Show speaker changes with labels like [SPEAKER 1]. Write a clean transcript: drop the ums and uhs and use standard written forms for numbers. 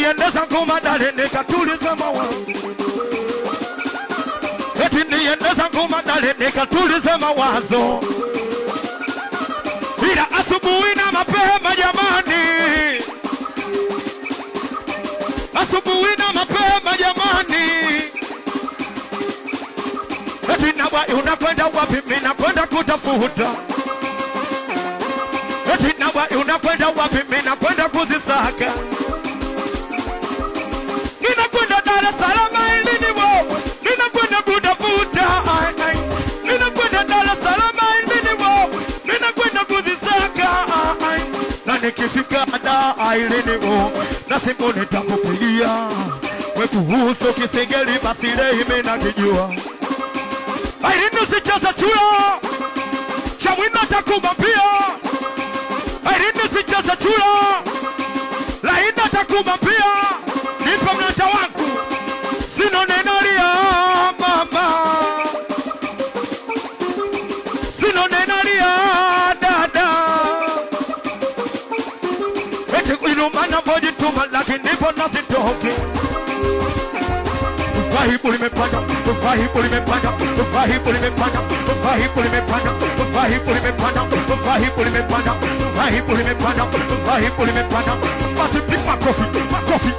[SPEAKER 1] niende zangu Madale nikatulize mawazo, eti niende zangu Madale nikatulize mawazo, ila asubuhi na mapema jamani, asubuhi na mapema jamani, eti nawa unakwenda wapi? Mimi nakwenda kutafuta. Eti nawa unakwenda wapi? Mimi nakwenda kuzisaka. Ninakwenda Dar es Salaam ili niwe, ninakwenda kutafuta. Ninakwenda Dar es Salaam ili niwe, ninakwenda kuzisaka. Na nikifika Dar ili niwe, na simu nitakupigia. Wewe kuhusu Kisingeli basi leo mimi nakijua. Ailini usicheze chura, Chamwino atakumwambia. Ailini usicheze chura, Laina atakumwambia. Nipo mleta wangu, sino neno lia mama, sino neno lia dada. Eti kuilumana mojituma lakini nipo nasitoki. Vahibu limepanda, vahibu limepanda, vahibu limepanda, vahibu limepanda, vahibu limepanda, vahibu limepanda, vahibu limepanda, vahibu limepanda. Basi piga makofi, makofi,